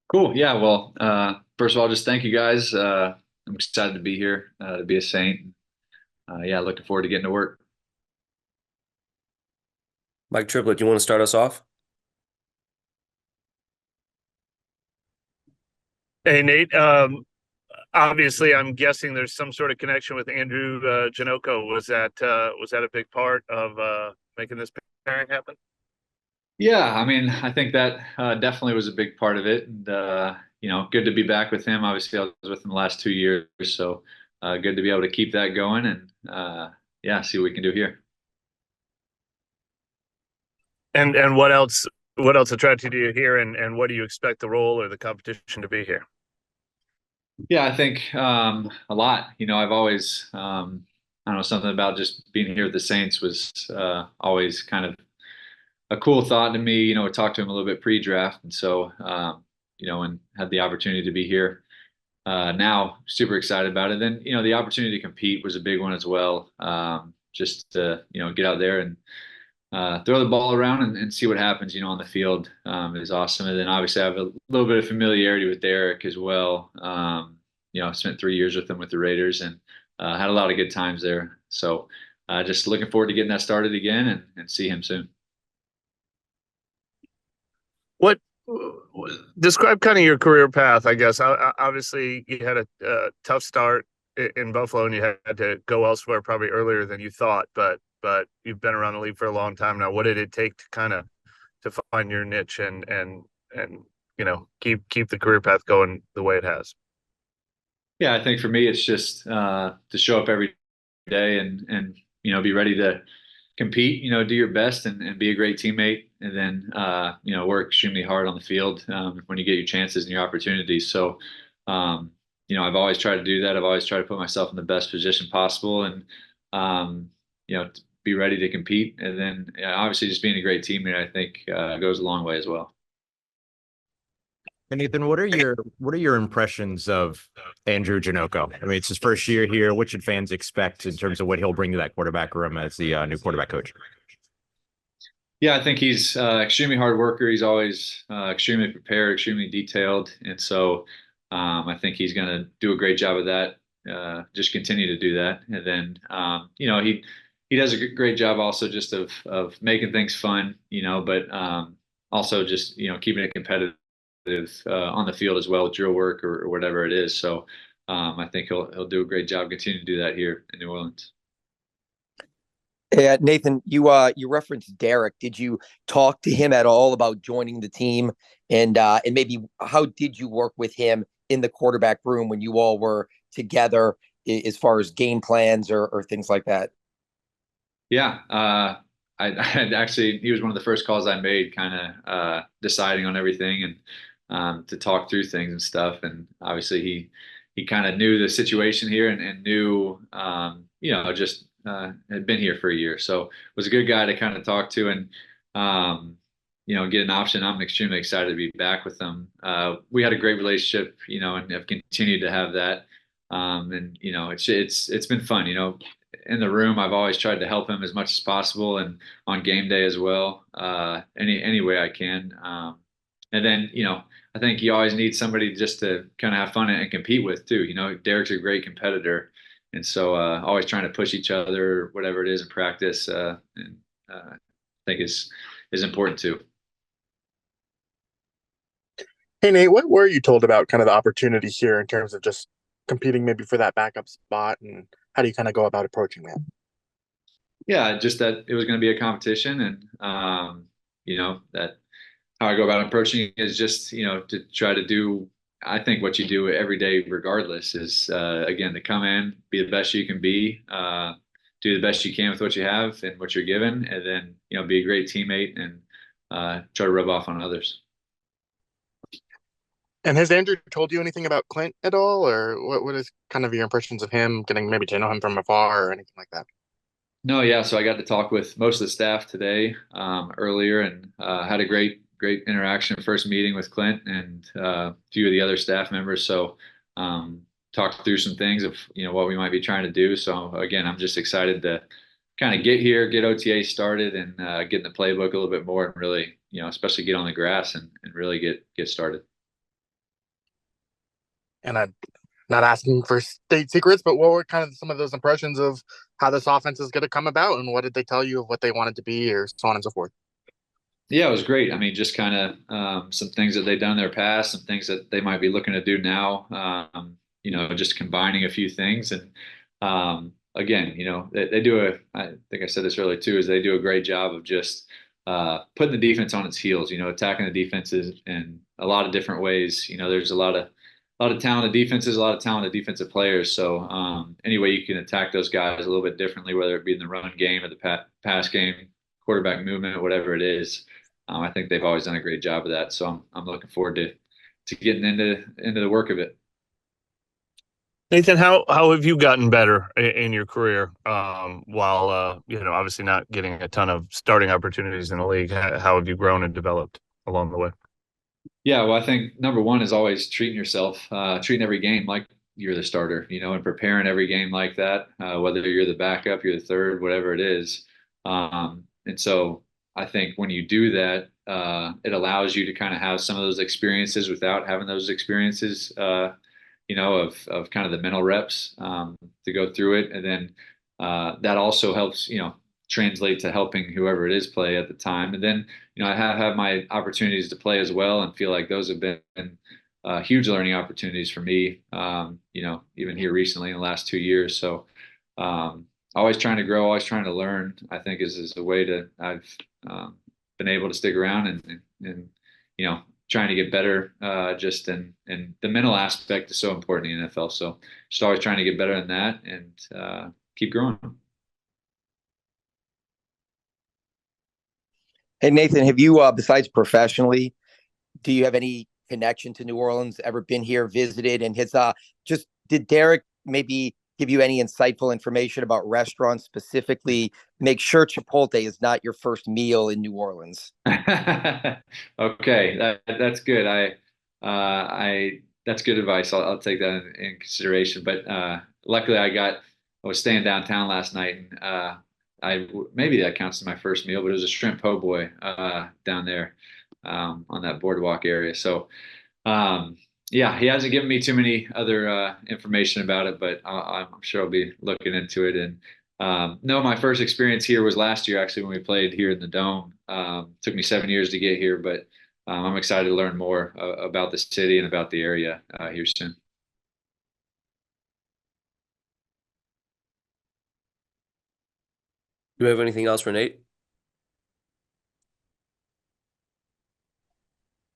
Cool. Yeah. Well, first of all, just thank you guys. I'm excited to be here, to be a Saint. Yeah, looking forward to getting to work. Mike Triplett, do you want to start us off? Hey Nate, obviously I'm guessing there's some sort of connection with Andrew Janowicz. Was that a big part of making this pairing happen? Yeah, I mean, I think that definitely was a big part of it. And, good to be back with him. Obviously, I was with him the last 2 years, so good to be able to keep that going and yeah, see what we can do here. And what else attracted you here, and what do you expect the role or the competition to be here? Yeah, I think a lot. I've always, I don't know, something about just being here with the Saints was always kind of a cool thought to me. We talked to him a little bit pre-draft, and so and had the opportunity to be here. Now, super excited about it. Then, the opportunity to compete was a big one as well. Just to, get out there and throw the ball around and see what happens, on the field is awesome. And then obviously I have a little bit of familiarity with Derek as well. I spent 3 years with him with the Raiders and had a lot of good times there. So just looking forward to getting that started again and see him soon. What Describe kind of your career path, I guess. Obviously, you had a tough start in Buffalo, and you had to go elsewhere probably earlier than you thought. But you've been around the league for a long time now. What did it take to kind of to find your niche and keep the career path going the way it has? Yeah, I think for me, it's just to show up every day and be ready to compete, do your best and be a great teammate, and then work extremely hard on the field when you get your chances and your opportunities. So, I've always tried to do that. I've always tried to put myself in the best position possible, and to be ready to compete. And then obviously just being a great teammate, I think goes a long way as well. And Nathan, what are your impressions of Andrew Janowicz? I mean, it's his first year here. What should fans expect in terms of what he'll bring to that quarterback room as the new quarterback coach? Yeah, I think he's extremely hard worker. He's always extremely prepared, extremely detailed, and so I think he's going to do a great job of that. Just continue to do that, and then he does a great job also just of making things fun, but also just keeping it competitive on the field as well with drill work or whatever it is. So I think he'll do a great job continuing to do that here in New Orleans. Nathan, you referenced Derek. Did you talk to him at all about joining the team, and maybe how did you work with him in the quarterback room when you all were together, as far as game plans or things like that? Yeah, I actually he was one of the first calls I made, kind of deciding on everything and to talk through things and stuff. And obviously he kind of knew the situation here and knew just had been here for a year, so was a good guy to kind of talk to and get an option. I'm extremely excited to be back with them. We had a great relationship, and have continued to have that. And it's been fun. In the room, I've always tried to help him as much as possible, and on game day as well, any way I can. And then I think you always need somebody just to kind of have fun and compete with too. Derek's a great competitor, and so always trying to push each other, whatever it is in practice, and I think is important too. Hey Nate, what were you told about kind of the opportunity here in terms of just competing maybe for that backup spot, and how do you kind of go about approaching that? Yeah, just that it was going to be a competition, and that how I go about approaching it is just to try to do. I think what you do every day, regardless, is again to come in, be the best you can be, do the best you can with what you have and what you're given, and then be a great teammate and try to rub off on others. And has Andrew told you anything about Clint at all, or what is kind of your impressions of him, getting maybe to know him from afar or anything like that? No, yeah. So I got to talk with most of the staff today, earlier, and had a great interaction. First meeting with Clint and a few of the other staff members. So talked through some things of what we might be trying to do. So again, I'm just excited to kind of get here, get OTA started, and get in the playbook a little bit more, and really especially get on the grass and really get started. And I'm not asking for state secrets, but what were kind of some of those impressions of how this offense is going to come about, and what did they tell you of what they wanted to be, or so on and so forth? Yeah, it was great. I mean, just kind of some things that they've done in their past, some things that they might be looking to do now. Just combining a few things. And again, they do I think I said this earlier too, is they do a great job of just putting the defense on its heels. Attacking the defenses in a lot of different ways. There's a lot of talented defenses, a lot of talented defensive players. So any way you can attack those guys a little bit differently, whether it be in the run game or the pass game, quarterback movement, whatever it is. I think they've always done a great job of that. So I'm looking forward to getting into the work of it. Nathan, how have you gotten better in your career? While obviously not getting a ton of starting opportunities in the league, how have you grown and developed along the way? Yeah, well, I think number one is always treating yourself, treating every game like you're the starter, and preparing every game like that, whether you're the backup, you're the third, whatever it is. And so I think when you do that, it allows you to kind of have some of those experiences without having those experiences, of kind of the mental reps to go through it. And then that also helps, translate to helping whoever it is play at the time. And then, I have had my opportunities to play as well, and feel like those have been huge learning opportunities for me, even here recently in the last 2 years. So always trying to grow, always trying to learn, I think is a way to I've been able to stick around and trying to get better just in the mental aspect is so important in the NFL. So just always trying to get better in that and keep growing. Hey, Nathan, have you, besides professionally, do you have any connection to New Orleans? Ever been here, visited, and did Derek maybe give you any insightful information about restaurants specifically? Make sure Chipotle is not your first meal in New Orleans. Okay, that's good. I that's good advice. I'll take that in consideration. But luckily, I was staying downtown last night, and maybe that counts as my first meal, but it was a shrimp po' boy down there on that boardwalk area. So yeah, he hasn't given me too many other information about it, but I'm sure I'll be looking into it. And no, my first experience here was last year, actually, when we played here in the Dome. Took me 7 years to get here, but I'm excited to learn more about the city and about the area here soon. Do we have anything else for Nate?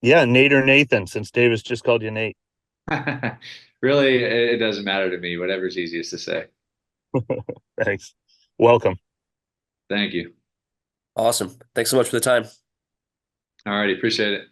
Yeah, Nate or Nathan, since Davis just called you Nate. Really, it doesn't matter to me. Whatever's easiest to say. Thanks. Welcome. Thank you. Awesome. Thanks so much for the time. All righty. Appreciate it.